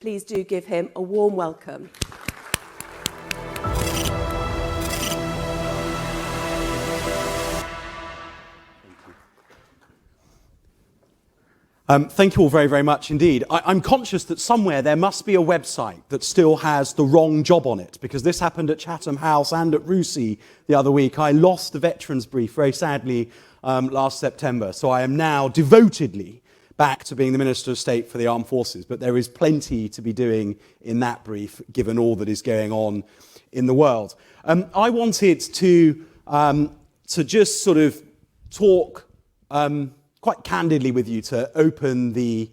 Please do give him a warm welcome. Thank you all very, very much indeed. I'm conscious that somewhere there must be a website that still has the wrong job on it, because this happened at Chatham House and at Rusey the other week. I lost the veterans brief very sadly last September, so I am now devotedly back to being the Minister of State for the Armed Forces, but there is plenty to be doing in that brief given all that is going on in the world. I wanted to just sort of talk quite candidly with you to open the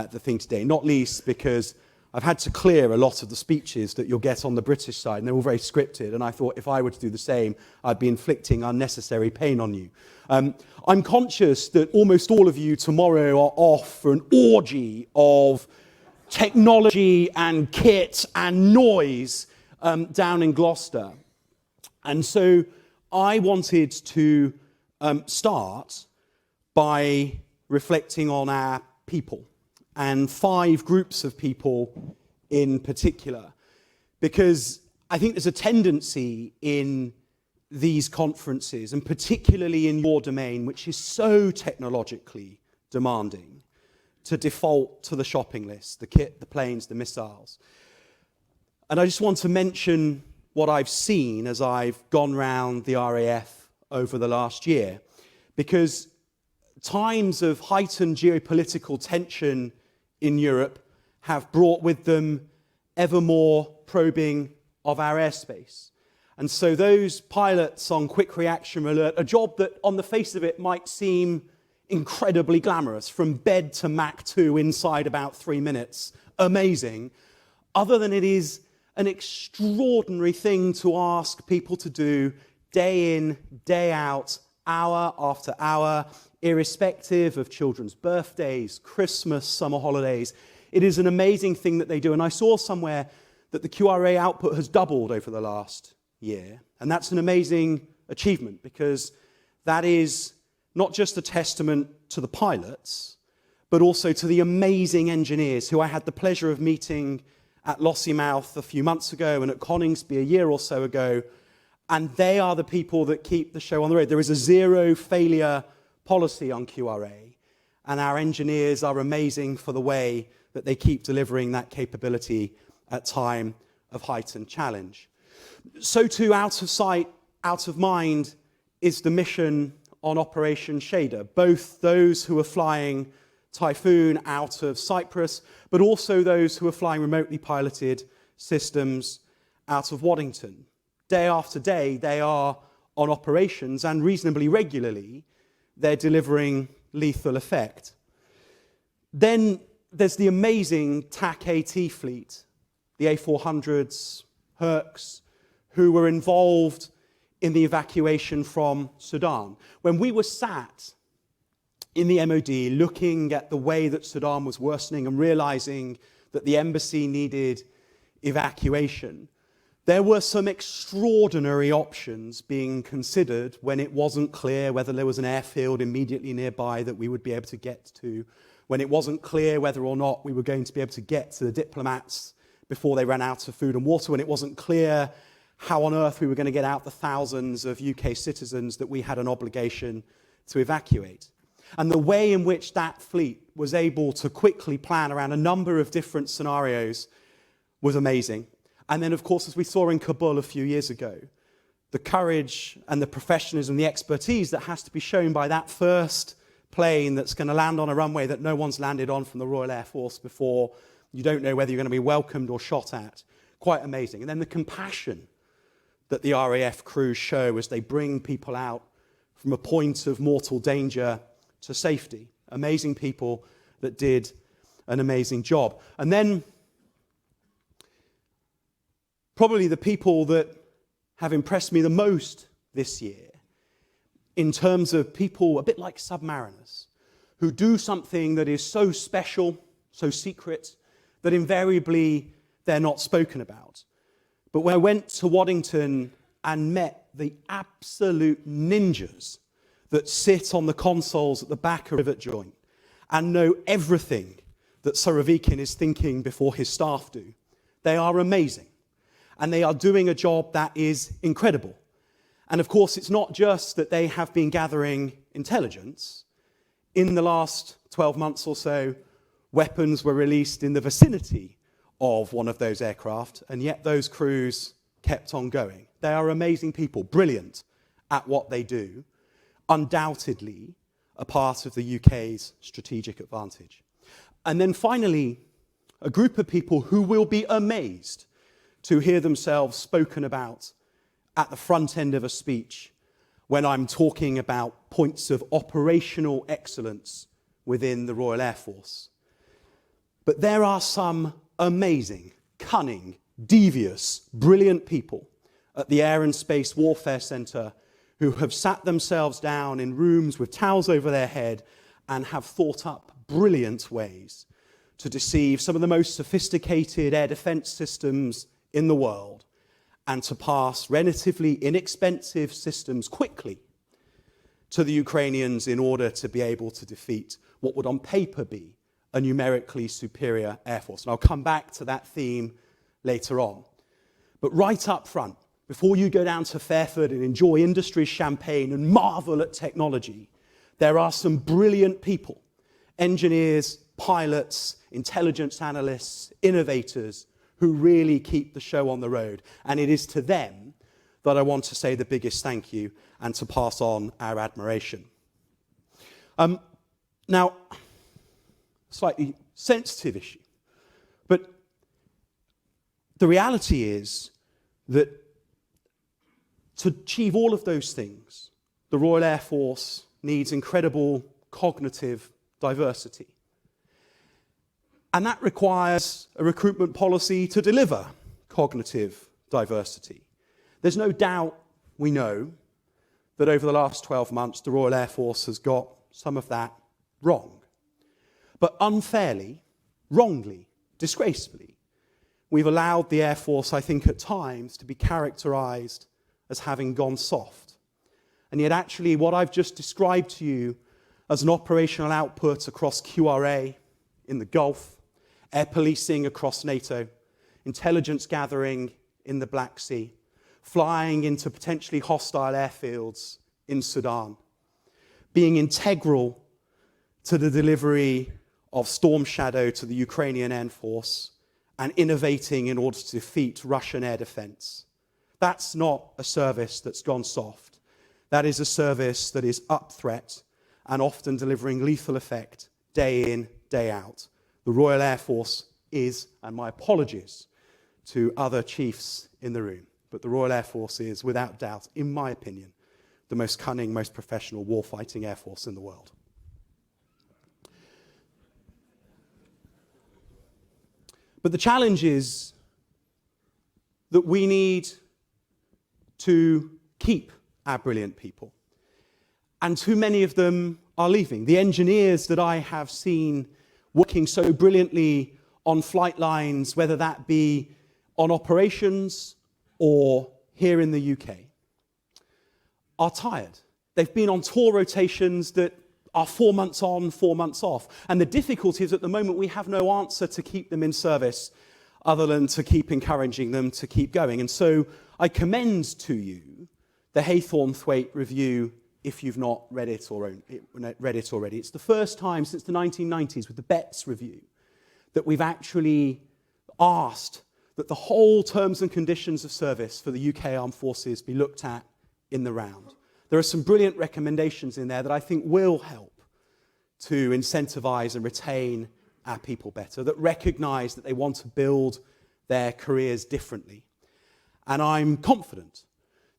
thing today, not least because I've had to clear a lot of the speeches that you'll get on the British side, and they're all very scripted, and I thought if I were to do the same, I'd be inflicting unnecessary pain on you. I'm conscious that almost all of you tomorrow are off for an orgy of technology and kit and noise down in Gloucester. And so I wanted to start by reflecting on our people, and 5 groups of people in particular, because I think there's a tendency in these conferences, and particularly in your domain, which is so technologically demanding, to default to the shopping list, the kit, the planes, the missiles. And I just want to mention what I've seen as I've gone round the RAF over the last year, because times of heightened geopolitical tension in Europe have brought with them ever more probing of our airspace. And so those pilots on quick reaction alert, a job that on the face of it might seem incredibly glamorous, from bed to Mach 2 inside about 3 minutes, amazing, other than it is an extraordinary thing to ask people to do day in, day out, hour after hour, irrespective of children's birthdays, Christmas, summer holidays. It is an amazing thing that they do. And I saw somewhere that the QRA output has doubled over the last year. And that's an amazing achievement, because that is not just a testament to the pilots, but also to the amazing engineers who I had the pleasure of meeting at Lossiemouth a few months ago and at Coningsby a year or so ago. And they are the people that keep the show on the road. There is a zero failure policy on QRA, and our engineers are amazing for the way that they keep delivering that capability at time of heightened challenge. So too, out of sight, out of mind, is the mission on Operation Shader, both those who are flying Typhoon out of Cyprus, but also those who are flying remotely piloted systems out of Waddington. Day after day, they are on operations, and reasonably regularly, they're delivering lethal effect. Then there's the amazing TAC-AT fleet, the A400s, Hercs, who were involved in the evacuation from Sudan. When we were sat in the MOD looking at the way that Sudan was worsening and realizing that the embassy needed evacuation, there were some extraordinary options being considered when it wasn't clear whether there was an airfield immediately nearby that we would be able to get to, when it wasn't clear whether or not we were going to be able to get to the diplomats before they ran out of food and water, when it wasn't clear how on earth we were going to get out the thousands of UK citizens that we had an obligation to evacuate. And the way in which that fleet was able to quickly plan around a number of different scenarios was amazing. And then, of course, as we saw in Kabul a few years ago, the courage and the professionalism, the expertise that has to be shown by that first plane that's going to land on a runway that no one's landed on from the Royal Air Force before, you don't know whether you're going to be welcomed or shot at. Quite amazing. And then the compassion that the RAF crews show as they bring people out from a point of mortal danger to safety. Amazing people that did an amazing job. And then probably the people that have impressed me the most this year, in terms of people a bit like submariners, who do something that is so special, so secret, that invariably they're not spoken about. But when I went to Waddington and met the absolute ninjas that sit on the consoles at the back of Rivet Joint and know everything that Surovikin is thinking before his staff do. They are amazing. And they are doing a job that is incredible. And of course, it's not just that they have been gathering intelligence. In the last 12 months or so, weapons were released in the vicinity of one of those aircraft, and yet those crews kept on going. They are amazing people, brilliant at what they do, undoubtedly a part of the UK's strategic advantage. And then finally, a group of people who will be amazed to hear themselves spoken about at the front end of a speech when I'm talking about points of operational excellence within the Royal Air Force. But there are some amazing, cunning, devious, brilliant people at the Air and Space Warfare Centre who have sat themselves down in rooms with towels over their head and have thought up brilliant ways to deceive some of the most sophisticated air defence systems in the world and to pass relatively inexpensive systems quickly to the Ukrainians in order to be able to defeat what would on paper be a numerically superior air force. And I'll come back to that theme later on. But right up front, before you go down to Fairford and enjoy industry champagne and marvel at technology, there are some brilliant people, engineers, pilots, intelligence analysts, innovators, who really keep the show on the road. And it is to them that I want to say the biggest thank you and to pass on our admiration. Now, slightly sensitive issue, but the reality is that to achieve all of those things, the Royal Air Force needs incredible cognitive diversity. And that requires a recruitment policy to deliver cognitive diversity. There's no doubt, we know, that over the last 12 months, the Royal Air Force has got some of that wrong. But unfairly, wrongly, disgracefully, we've allowed the Air Force, I think, at times to be characterized as having gone soft. And yet actually what I've just described to you as an operational output across QRA in the Gulf, air policing across NATO, intelligence gathering in the Black Sea, flying into potentially hostile airfields in Sudan, being integral to the delivery of Storm Shadow to the Ukrainian Air Force, and innovating in order to defeat Russian air defense. That's not a service that's gone soft. That is a service that is up threat and often delivering lethal effect day in, day out. The Royal Air Force is, and my apologies to other chiefs in the room, but the Royal Air Force is, without doubt, in my opinion, the most cunning, most professional warfighting air force in the world. But the challenge is that we need to keep our brilliant people. And too many of them are leaving. The engineers that I have seen working so brilliantly on flight lines, whether that be on operations or here in the UK, are tired. They've been on tour rotations that are 4 months on, 4 months off. And the difficulty is at the moment we have no answer to keep them in service other than to keep encouraging them to keep going. And so I commend to you the Haythornthwaite review if you've not read it already. It's the first time since the 1990s with the BETS review that we've actually asked that the whole terms and conditions of service for the UK Armed Forces be looked at in the round. There are some brilliant recommendations in there that I think will help to incentivize and retain our people better, that recognize that they want to build their careers differently. And I'm confident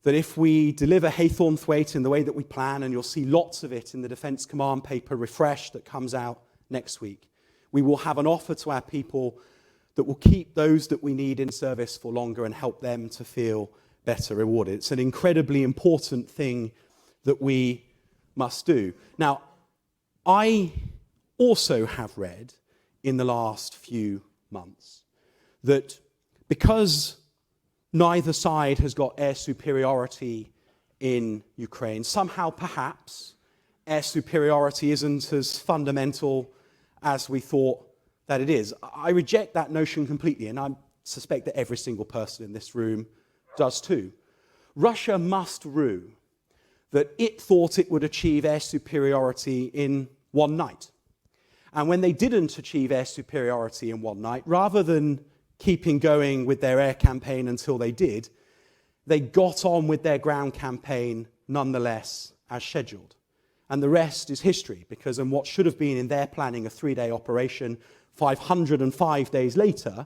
that if we deliver Haythornthwaite in the way that we plan, and you'll see lots of it in the Defence Command paper Refresh that comes out next week, we will have an offer to our people that will keep those that we need in service for longer and help them to feel better rewarded. It's an incredibly important thing that we must do. Now, I also have read in the last few months that because neither side has got air superiority in Ukraine, somehow perhaps air superiority isn't as fundamental as we thought that it is. I reject that notion completely, and I suspect that every single person in this room does too. Russia must rue that it thought it would achieve air superiority in one night. And when they didn't achieve air superiority in one night, rather than keeping going with their air campaign until they did, they got on with their ground campaign nonetheless as scheduled. And the rest is history, because in what should have been in their planning a 3-day operation, 505 days later,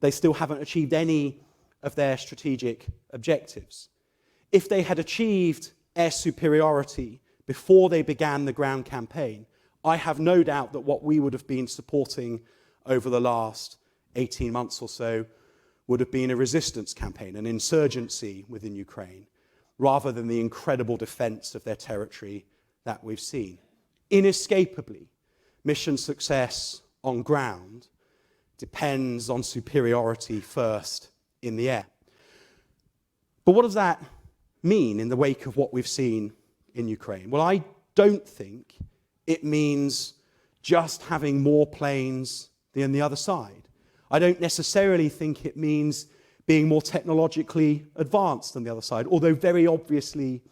they still haven't achieved any of their strategic objectives. If they had achieved air superiority before they began the ground campaign, I have no doubt that what we would have been supporting over the last 18 months or so would have been a resistance campaign, an insurgency within Ukraine, rather than the incredible defense of their territory that we've seen. Inescapably, mission success on ground depends on superiority first in the air. But what does that mean in the wake of what we've seen in Ukraine? Well, I don't think it means just having more planes than the other side. I don't necessarily think it means being more technologically advanced than the other side, although very obviously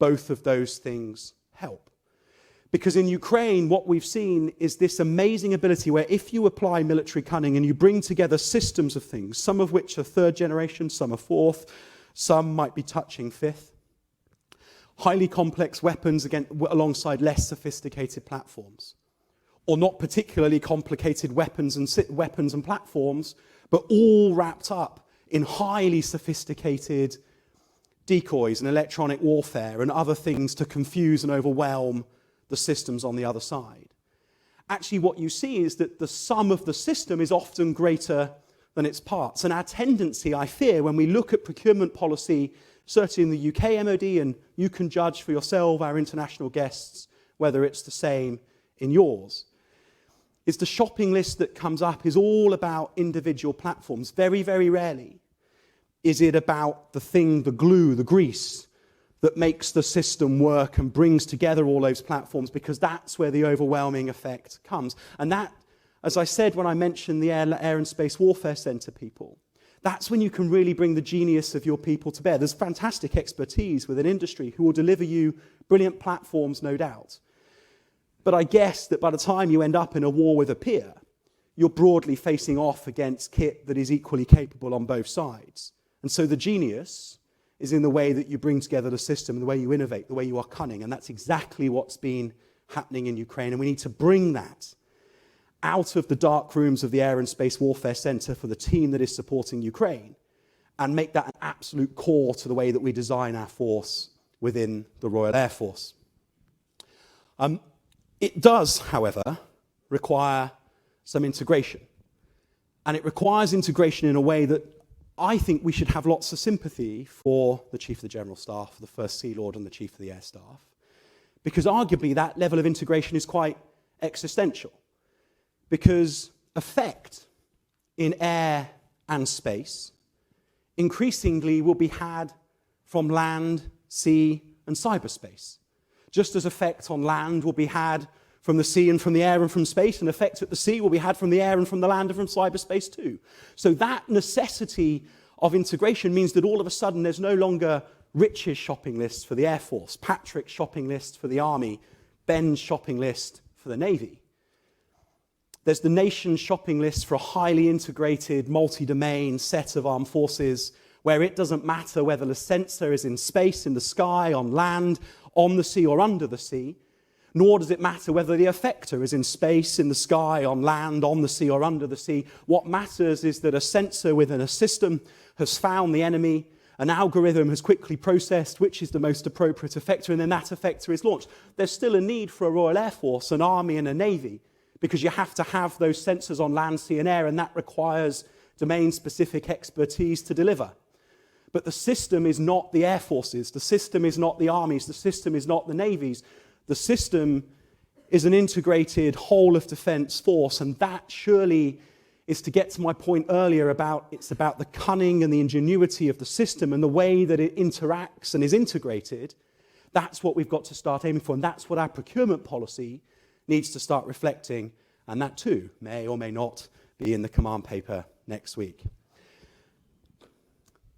both of those things help. Because in Ukraine, what we've seen is this amazing ability where if you apply military cunning and you bring together systems of things, some of which are third generation, some are fourth, some might be touching fifth, highly complex weapons alongside less sophisticated platforms, or not particularly complicated weapons and platforms, but all wrapped up in highly sophisticated decoys and electronic warfare and other things to confuse and overwhelm the systems on the other side. Actually, what you see is that the sum of the system is often greater than its parts. And our tendency, I fear, when we look at procurement policy, certainly in the UK MOD, and you can judge for yourself, our international guests, whether it's the same in yours, is the shopping list that comes up is all about individual platforms. Very, very rarely is it about the thing, the glue, the grease, that makes the system work and brings together all those platforms, because that's where the overwhelming effect comes. And that, as I said when I mentioned the Air and Space Warfare Centre people, that's when you can really bring the genius of your people to bear. There's fantastic expertise within industry who will deliver you brilliant platforms, no doubt. But I guess that by the time you end up in a war with a peer, you're broadly facing off against kit that is equally capable on both sides. And so the genius is in the way that you bring together the system, the way you innovate, the way you are cunning. And that's exactly what's been happening in Ukraine. And we need to bring that out of the dark rooms of the Air and Space Warfare Centre for the team that is supporting Ukraine and make that an absolute core to the way that we design our force within the Royal Air Force. It does, however, require some integration. And it requires integration in a way that I think we should have lots of sympathy for the Chief of the General Staff, the First Sea Lord, and the Chief of the Air Staff, because arguably that level of integration is quite existential. Because effect in air and space increasingly will be had from land, sea, and cyberspace. Just as effect on land will be had from the sea and from the air and from space, and effect at the sea will be had from the air and from the land and from cyberspace too. So that necessity of integration means that all of a sudden there's no longer Rich's shopping list for the Air Force, Patrick's shopping list for the Army, Ben's shopping list for the Navy. There's the nation's shopping list for a highly integrated, multi-domain set of armed forces where it doesn't matter whether the sensor is in space, in the sky, on land, on the sea, or under the sea, nor does it matter whether the effector is in space, in the sky, on land, on the sea, or under the sea. What matters is that a sensor within a system has found the enemy, an algorithm has quickly processed which is the most appropriate effector, and then that effector is launched. There's still a need for a Royal Air Force, an Army, and a Navy, because you have to have those sensors on land, sea, and air, and that requires domain-specific expertise to deliver. But the system is not the Air Forces, the system is not the armies, the system is not the navies. The system is an integrated whole-of-defense force, and that surely is to get to my point earlier about it's about the cunning and the ingenuity of the system and the way that it interacts and is integrated. That's what we've got to start aiming for, and that's what our procurement policy needs to start reflecting And that too may or may not be in the command paper next week.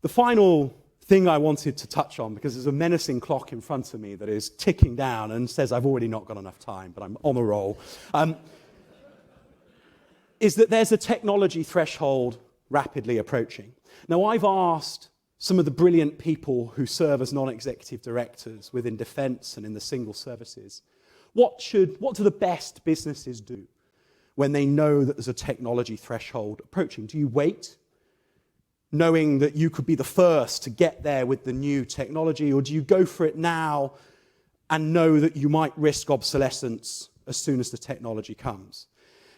The final thing I wanted to touch on, because there's a menacing clock in front of me that is ticking down and says I've already not got enough time, but I'm on a roll, is that there's a technology threshold rapidly approaching. Now, I've asked some of the brilliant people who serve as non-executive directors within defence and in the single services, what do the best businesses do when they know that there's a technology threshold approaching? Do you wait, knowing that you could be the first to get there with the new technology, or do you go for it now and know that you might risk obsolescence as soon as the technology comes?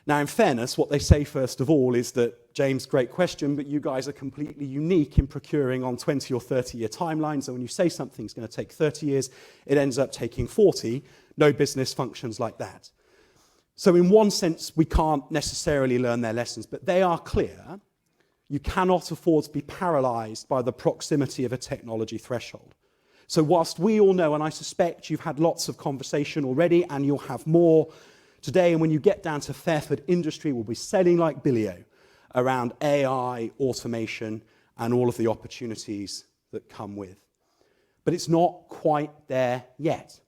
Now, in fairness, what they say first of all is that, James, great question, but you guys are completely unique in procuring on 20 or 30-year timelines. So when you say something's going to take 30 years, it ends up taking 40. No business functions like that. So in one sense, we can't necessarily learn their lessons, but they are clear. You cannot afford to be paralyzed by the proximity of a technology threshold. So whilst we all know, and I suspect you've had lots of conversation already, and you'll have more today, and when you get down to Fairford, industry will be selling like Billio around AI, automation, and all of the opportunities that come with. But it's not quite there yet.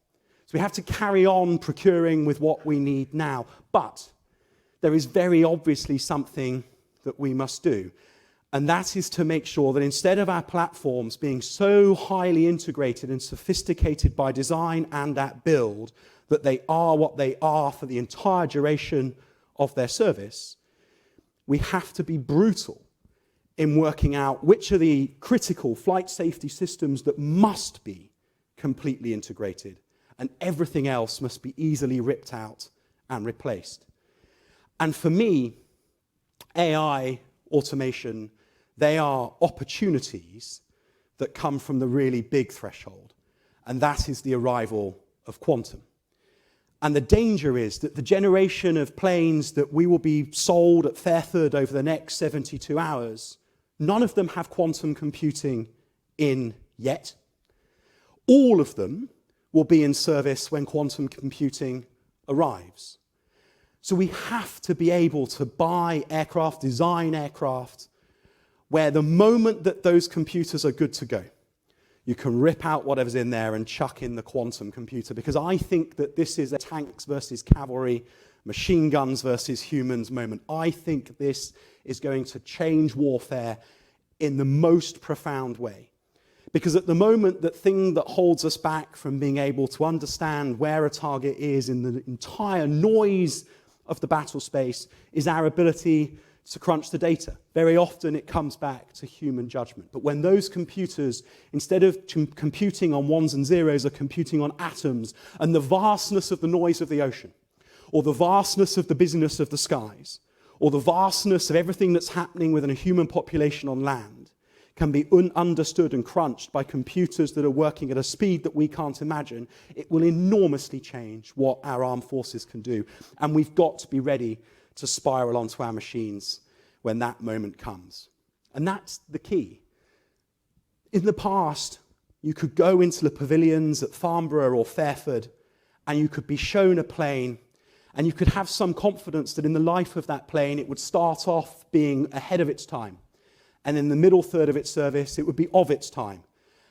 So we have to carry on procuring with what we need now. But there is very obviously something that we must do. And that is to make sure that instead of our platforms being so highly integrated and sophisticated by design and at build, that they are what they are for the entire duration of their service, we have to be brutal in working out which are the critical flight safety systems that must be completely integrated, and everything else must be easily ripped out and replaced. And for me, AI, automation, they are opportunities that come from the really big threshold, and that is the arrival of quantum. And the danger is that the generation of planes that we will be sold at Fairford over the next 72 hours, none of them have quantum computing in yet. All of them will be in service when quantum computing arrives. So we have to be able to buy aircraft, design aircraft, where the moment that those computers are good to go, you can rip out whatever's in there and chuck in the quantum computer, because I think that this is a tanks versus cavalry, machine guns versus humans moment. I think this is going to change warfare in the most profound way. Because at the moment, the thing that holds us back from being able to understand where a target is in the entire noise of the battle space is our ability to crunch the data. Very often it comes back to human judgment. But when those computers, instead of computing on ones and zeros, are computing on atoms, and the vastness of the noise of the ocean, or the vastness of the busyness of the skies, or the vastness of everything that's happening within a human population on land, can be understood and crunched by computers that are working at a speed that we can't imagine, it will enormously change what our armed forces can do. And we've got to be ready to spiral onto our machines when that moment comes. And that's the key. In the past, you could go into the pavilions at Farnborough or Fairford, and you could be shown a plane, and you could have some confidence that in the life of that plane, it would start off being ahead of its time. And in the middle third of its service, it would be of its time.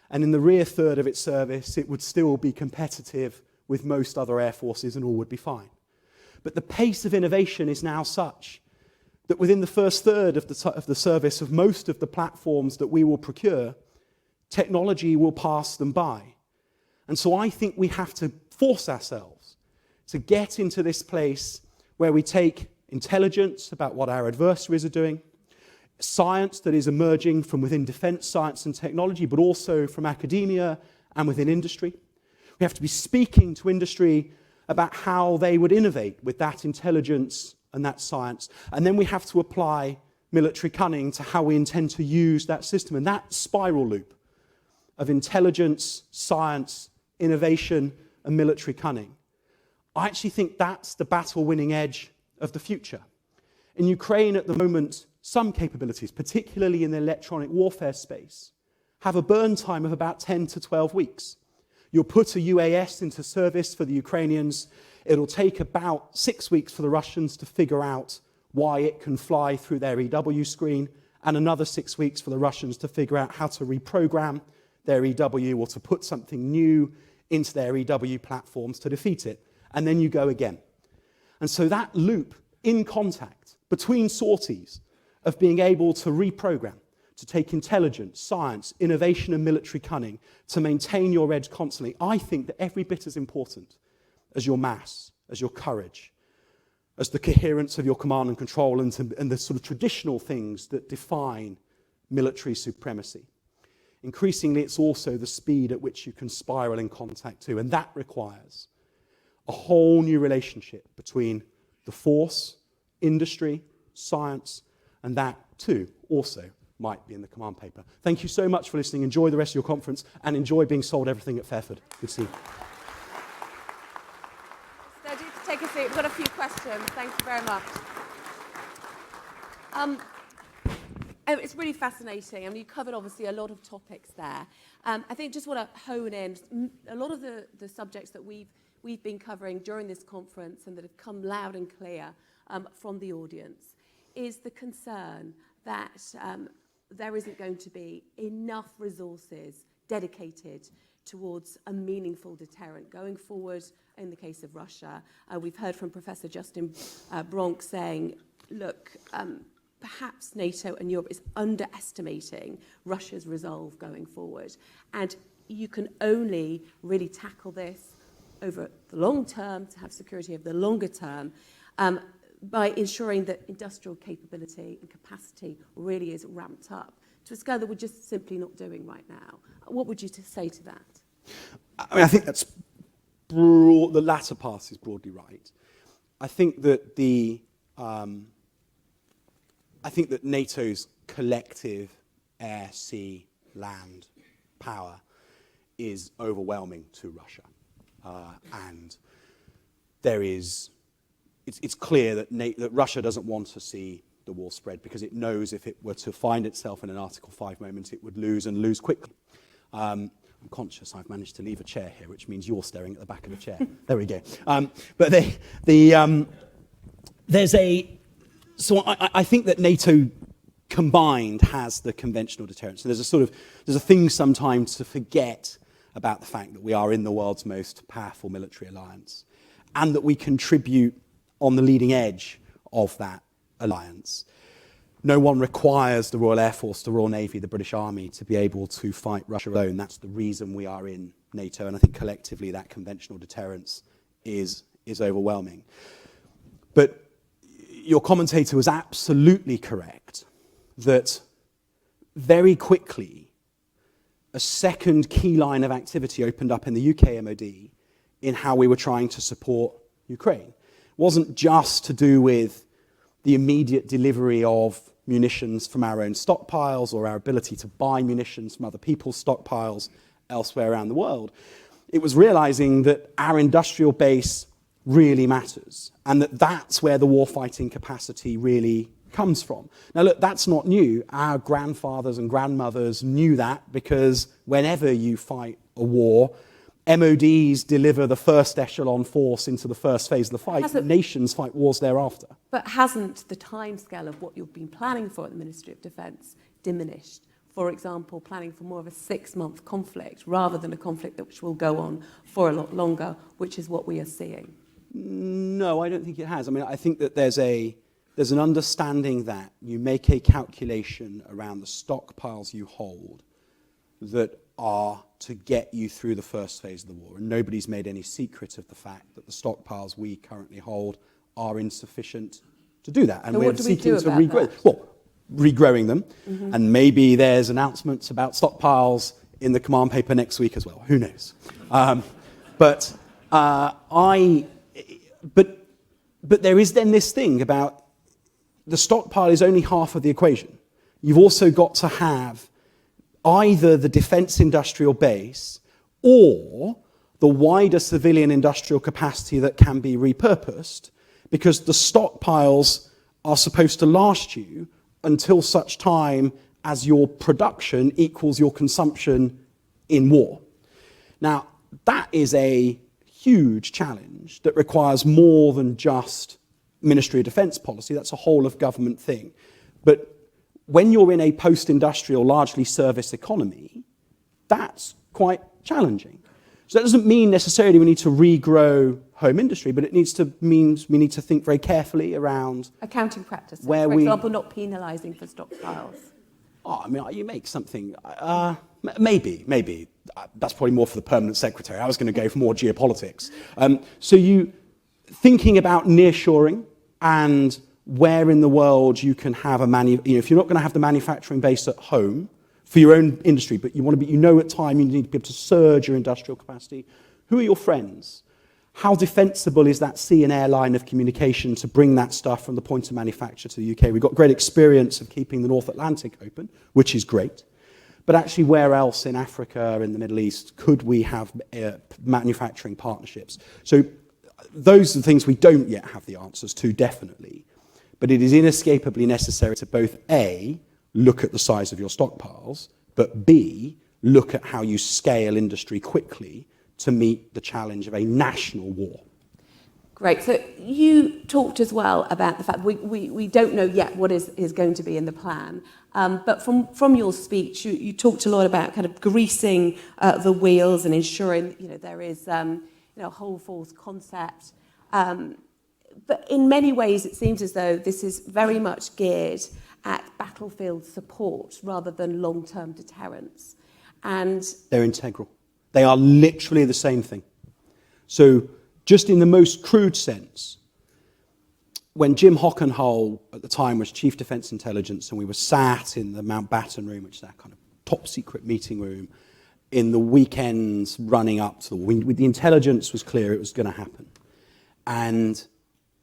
And in the rear third of its service, it would still be competitive with most other air forces, and all would be fine. But the pace of innovation is now such that within the first third of the service of most of the platforms that we will procure, technology will pass them by. And so I think we have to force ourselves to get into this place where we take intelligence about what our adversaries are doing, science that is emerging from within defense science and technology, but also from academia and within industry. We have to be speaking to industry about how they would innovate with that intelligence and that science. And then we have to apply military cunning to how we intend to use that system. And that spiral loop of intelligence, science, innovation, and military cunning, I actually think that's the battle-winning edge of the future. In Ukraine at the moment, some capabilities, particularly in the electronic warfare space, have a burn time of about 10 to 12 weeks. You'll put a UAS into service for the Ukrainians. It'll take about 6 weeks for the Russians to figure out why it can fly through their EW screen, and another 6 weeks for the Russians to figure out how to reprogram their EW or to put something new into their EW platforms to defeat it. And then you go again. And so that loop in contact between sorties of being able to reprogram, to take intelligence, science, innovation and military cunning, to maintain your edge constantly, I think that every bit as important as your mass, as your courage, as the coherence of your command and control and the sort of traditional things that define military supremacy. Increasingly, it's also the speed at which you can spiral in contact too, and that requires a whole new relationship between the force, industry, science, and that too also might be in the command paper. Thank you so much for listening. Enjoy the rest of your conference and enjoy being sold everything at Fairford. Good to see you. So do take a seat. We've got a few questions. Thank you very much. It's really fascinating. I mean, you covered obviously a lot of topics there. I think just want to hone in a lot of the subjects that we've been covering during this conference and that have come loud and clear from the audience is the concern that there isn't going to be enough resources dedicated towards a meaningful deterrent going forward in the case of Russia. We've heard from Professor Justin Bronk saying, look, perhaps NATO and Europe is underestimating Russia's resolve going forward. And you can only really tackle this over the long term, to have security over the longer term, by ensuring that industrial capability and capacity really is ramped up to a scale that we're just simply not doing right now. What would you say to that? I mean, I think that's broad, the latter part is broadly right. I think that NATO's collective air, sea, land power is overwhelming to Russia. And it's clear that Russia doesn't want to see the war spread because it knows if it were to find itself in an Article 5 moment, it would lose and lose quickly. I'm conscious I've managed to leave a chair here, which means you're staring at the back of the chair. There we go. So I think that NATO combined has the conventional deterrence. So there's a thing sometimes to forget about the fact that we are in the world's most powerful military alliance and that we contribute on the leading edge of that alliance. No one requires the Royal Air Force, the Royal Navy, the British Army to be able to fight Russia alone. That's the reason we are in NATO, and I think collectively that conventional deterrence is overwhelming. But your commentator was absolutely correct that very quickly a second key line of activity opened up in the UK MOD in how we were trying to support Ukraine. It wasn't just to do with the immediate delivery of munitions from our own stockpiles or our ability to buy munitions from other people's stockpiles elsewhere around the world. It was realizing that our industrial base really matters and that that's where the warfighting capacity really comes from. Now look, that's not new. Our grandfathers and grandmothers knew that because whenever you fight a war, MODs deliver the first echelon force into the first phase of the fight. Nations fight wars thereafter. But hasn't the timescale of what you've been planning for at the Ministry of Defence diminished? For example, planning for more of a 6-month conflict rather than a conflict which will go on for a lot longer, which is what we are seeing. No, I don't think it has. I mean, I think that there's an understanding that you make a calculation around the stockpiles you hold that are to get you through the first phase of the war. And nobody's made any secret of the fact that the stockpiles we currently hold are insufficient to do that. And so we're seeking to regrow. Well, regrowing them. Mm-hmm. And maybe there's announcements about stockpiles in the command paper next week as well. Who knows? But there is then this thing about the stockpile is only half of the equation. You've also got to have either the defence industrial base or the wider civilian industrial capacity that can be repurposed, because the stockpiles are supposed to last you until such time as your production equals your consumption in war. Now, that is a huge challenge that requires more than just Ministry of Defence policy. That's a whole of government thing. But when you're in a post-industrial, largely service economy, that's quite challenging. So that doesn't mean necessarily we need to regrow home industry, but it means we need to think very carefully around accounting practices, where for example, not penalising for stockpiles. Oh, I mean, you make something, maybe. That's probably more for the permanent secretary. I was going to go for more geopolitics. So you thinking about nearshoring and where in the world you can have if you're not going to have the manufacturing base at home for your own industry, but you want to be, at time you need to be able to surge your industrial capacity. Who are your friends? How defensible is that sea and air line of communication to bring that stuff from the point of manufacture to the UK? We've got great experience of keeping the North Atlantic open, which is great. But actually, where else in Africa, in the Middle East, could we have manufacturing partnerships? So those are the things we don't yet have the answers to, definitely. But it is inescapably necessary to both A, look at the size of your stockpiles, but B, look at how you scale industry quickly to meet the challenge of a national war. Great. So you talked as well about the fact we don't know yet what is going to be in the plan. But from your speech, you talked a lot about kind of greasing the wheels and ensuring there is a whole false concept. But in many ways, it seems as though this is very much geared at battlefield support rather than long-term deterrence. And they're integral. They are literally the same thing. So just in the most crude sense, when Jim Hockenhull at the time was Chief Defence Intelligence and we were sat in the Mountbatten room, which is that kind of top secret meeting room, in the weekends running up to the intelligence was clear it was going to happen. And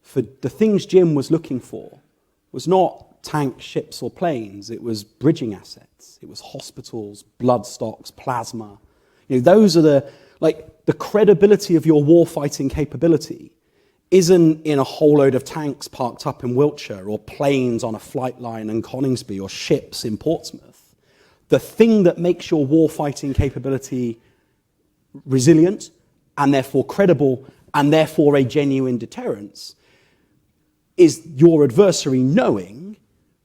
for the things Jim was looking for was not tanks, ships or planes, it was bridging assets, it was hospitals, blood stocks, plasma. Those are the credibility of your warfighting capability isn't in a whole load of tanks parked up in Wiltshire or planes on a flight line in Coningsby or ships in Portsmouth. The thing that makes your warfighting capability resilient and therefore credible and therefore a genuine deterrence is your adversary knowing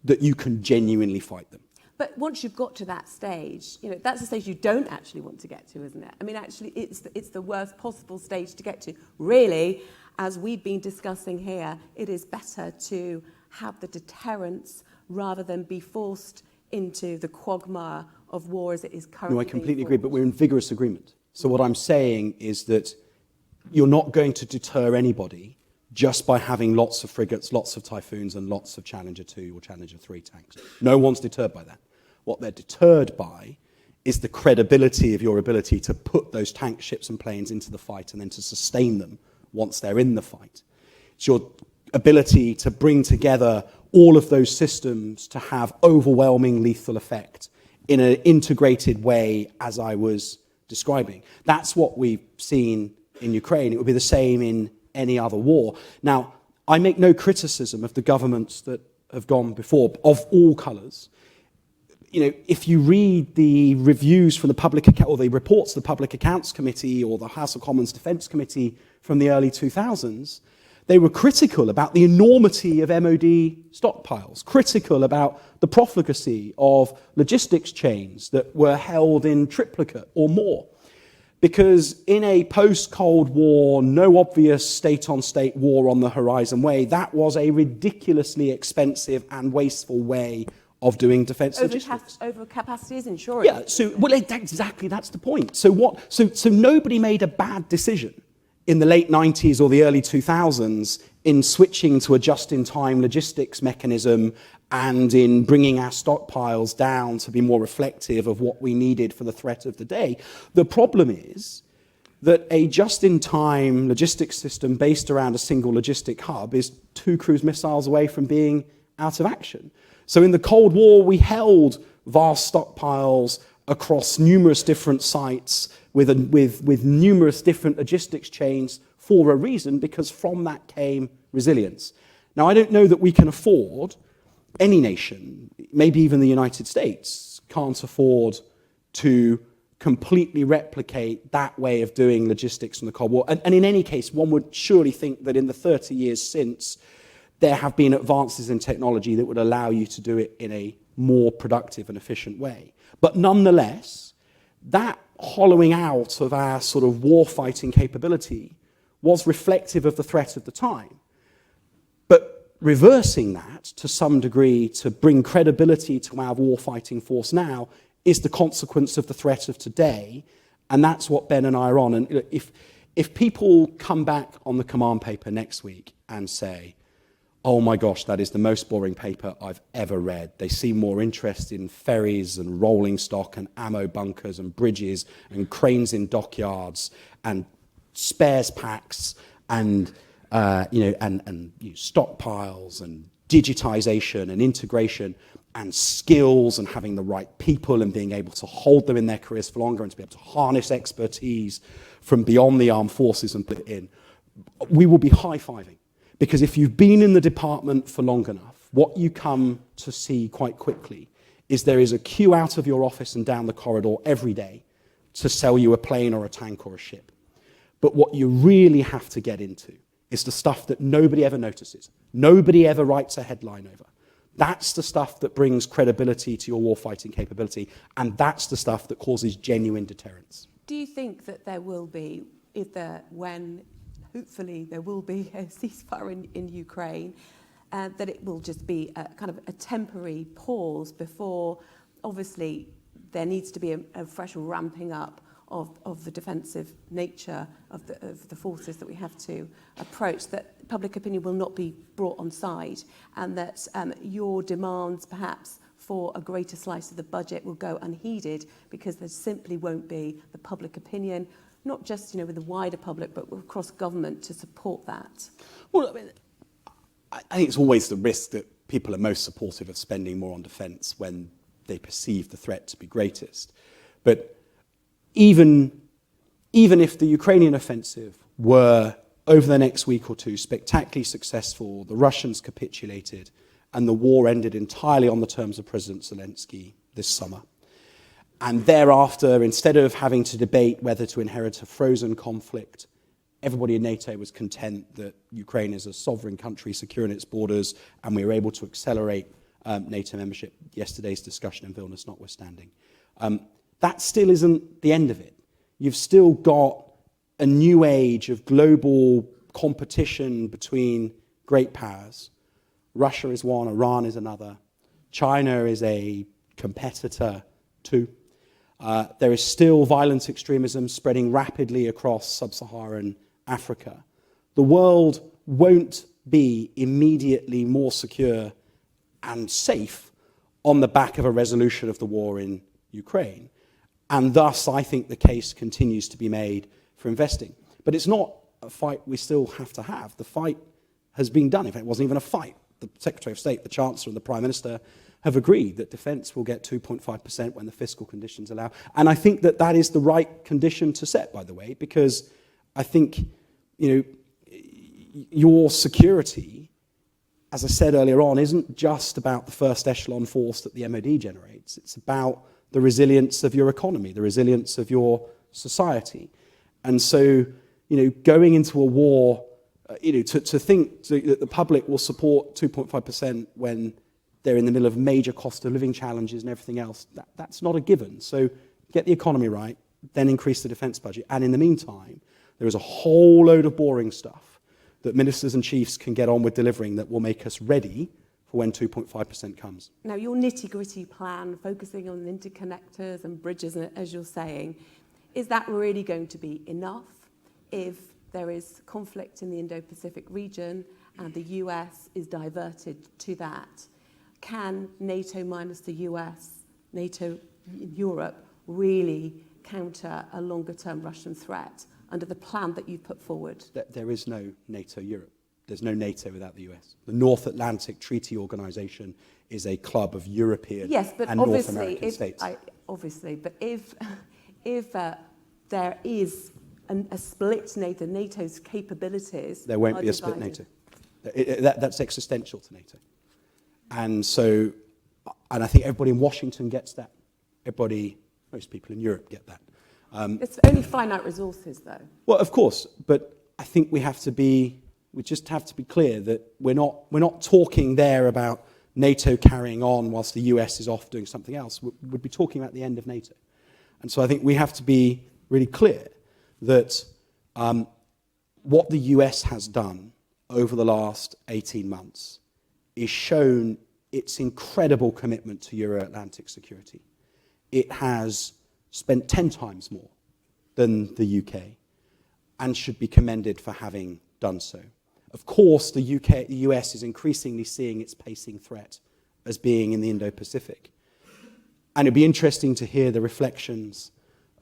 that you can genuinely fight them. But once you've got to that stage, that's the stage you don't actually want to get to, isn't it? I mean, actually, it's the worst possible stage to get to. Really, as we've been discussing here, it is better to have the deterrence rather than be forced into the quagmire of war as it is currently. No, I completely agree, but we're in vigorous agreement. So what I'm saying is that you're not going to deter anybody just by having lots of frigates, lots of Typhoons, and lots of Challenger 2 or Challenger 3 tanks. No one's deterred by that. What they're deterred by is the credibility of your ability to put those tanks, ships, and planes into the fight and then to sustain them once they're in the fight. It's your ability to bring together all of those systems to have overwhelming lethal effect in an integrated way, as I was describing. That's what we've seen in Ukraine. It would be the same in any other war. Now, I make no criticism of the governments that have gone before, of all colours. If you read the reviews from the or the reports of the Public Accounts Committee or the House of Commons Defence Committee from the early 2000s, they were critical about the enormity of MOD stockpiles, critical about the profligacy of logistics chains that were held in triplicate or more. Because in a post-Cold War, no obvious state-on-state war on the horizon way, that was a ridiculously expensive and wasteful way of doing defence logistics. Overcapacity is insurance. Yeah, exactly, that's the point. So nobody made a bad decision in the late 90s or the early 2000s in switching to a just-in-time logistics mechanism and in bringing our stockpiles down to be more reflective of what we needed for the threat of the day. The problem is that a just-in-time logistics system based around a single logistic hub is 2 cruise missiles away from being out of action. So in the Cold War, we held vast stockpiles across numerous different sites with numerous different logistics chains for a reason, because from that came resilience. Now, I don't know that we can afford, any nation, maybe even the United States, can't afford to completely replicate that way of doing logistics in the Cold War. And in any case, one would surely think that in the 30 years since, there have been advances in technology that would allow you to do it in a more productive and efficient way. But nonetheless, that hollowing out of our sort of war-fighting capability was reflective of the threat of the time. But reversing that to some degree to bring credibility to our war-fighting force now is the consequence of the threat of today, and that's what Ben and I are on. And if people come back on the command paper next week and say, oh my gosh, that is the most boring paper I've ever read. They seem more interested in ferries and rolling stock and ammo bunkers and bridges and cranes in dockyards and spares packs and stockpiles and digitization and integration and skills and having the right people and being able to hold them in their careers for longer and to be able to harness expertise from beyond the armed forces and put it in. We will be high-fiving. Because if you've been in the department for long enough, what you come to see quite quickly is there is a queue out of your office and down the corridor every day to sell you a plane or a tank or a ship. But what you really have to get into is the stuff that nobody ever notices. Nobody ever writes a headline over. That's the stuff that brings credibility to your warfighting capability, and that's the stuff that causes genuine deterrence. Do you think that there will be, hopefully there will be a ceasefire in Ukraine, that it will just be a kind of a temporary pause before, obviously, there needs to be a fresh ramping up of the defensive nature of the forces that we have to approach, that public opinion will not be brought on side, and that your demands perhaps for a greater slice of the budget will go unheeded because there simply won't be the public opinion, not just with the wider public, but across government to support that? Well, I mean, I think it's always the risk that people are most supportive of spending more on defence when they perceive the threat to be greatest. But even if the Ukrainian offensive were, over the next week or two, spectacularly successful, the Russians capitulated, and the war ended entirely on the terms of President Zelensky this summer, and thereafter, instead of having to debate whether to inherit a frozen conflict, everybody in NATO was content that Ukraine is a sovereign country secure in its borders, and we were able to accelerate NATO membership, yesterday's discussion in Vilnius notwithstanding. That still isn't the end of it. You've still got a new age of global competition between great powers. Russia is one, Iran is another. China is a competitor too. There is still violent extremism spreading rapidly across sub-Saharan Africa. The world won't be immediately more secure and safe on the back of a resolution of the war in Ukraine. And thus, I think the case continues to be made for investing. But it's not a fight we still have to have. The fight has been done. In fact, it wasn't even a fight. The Secretary of State, the Chancellor, and the Prime Minister have agreed that defence will get 2.5% when the fiscal conditions allow. And I think that that is the right condition to set, by the way, because I think, your security, as I said earlier on, isn't just about the first echelon force that the MOD generates. It's about the resilience of your economy, the resilience of your society. And so, going into a war, to think that the public will support 2.5% when they're in the middle of major cost of living challenges and everything else, that's not a given. So get the economy right, then increase the defence budget. And in the meantime, there is a whole load of boring stuff that ministers and chiefs can get on with delivering that will make us ready for when 2.5% comes. Now, your nitty-gritty plan, focusing on interconnectors and bridges, as you're saying, is that really going to be enough if there is conflict in the Indo-Pacific region and the US is diverted to that? Can NATO minus the US, NATO in Europe, really counter a longer-term Russian threat under the plan that you've put forward? There is no NATO Europe. There's no NATO without the US. The North Atlantic Treaty Organization is a club of European and North American states. But if there is a split NATO, NATO's capabilities... There won't be a split NATO. That's existential to NATO. And so, and I think everybody in Washington gets that. Most people in Europe get that. It's only finite resources, though. Well, of course, but I think we just have to be clear that we're not talking there about NATO carrying on whilst the US is off doing something else. We'd be talking about the end of NATO. And so I think we have to be really clear that what the US has done over the last 18 months is shown its incredible commitment to Euro-Atlantic security. It has spent 10 times more than the UK and should be commended for having done so. Of course, the US is increasingly seeing its pacing threat as being in the Indo-Pacific. And it'd be interesting to hear the reflections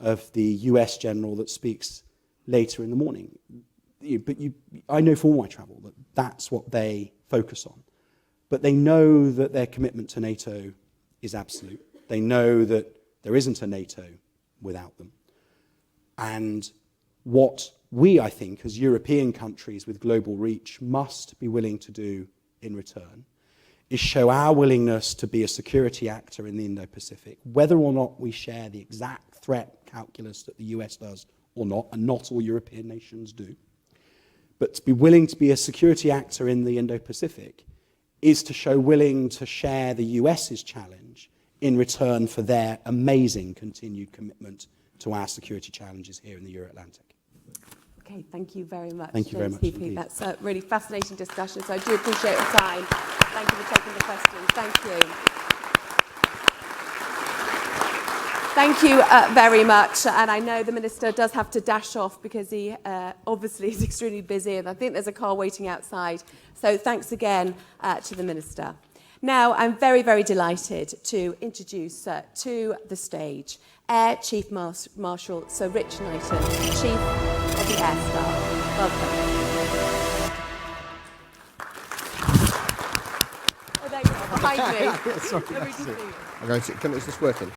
of the US general that speaks later in the morning. I know from all my travel that that's what they focus on. But they know that their commitment to NATO is absolute. They know that there isn't a NATO without them. And what we, I think, as European countries with global reach, must be willing to do in return is show our willingness to be a security actor in the Indo-Pacific, whether or not we share the exact threat calculus that the US does or not, and not all European nations do. But to be willing to be a security actor in the Indo-Pacific is to show willing to share the US's challenge in return for their amazing continued commitment to our security challenges here in the Euro-Atlantic. Okay, thank you very much. Thank you very much Heappey. indeed. That's a really fascinating discussion, so I do appreciate your time. Thank you for taking the questions. Thank you. Thank you very much. And I know the Minister does have to dash off because he obviously is extremely busy, and I think there's a car waiting outside. So thanks again to the Minister. Now, I'm very, very delighted to introduce to the stage Air Chief Marshal Sir Rich Knighton, Chief of the Air Staff. Welcome. Oh, there you are, behind me. Sorry, is this working?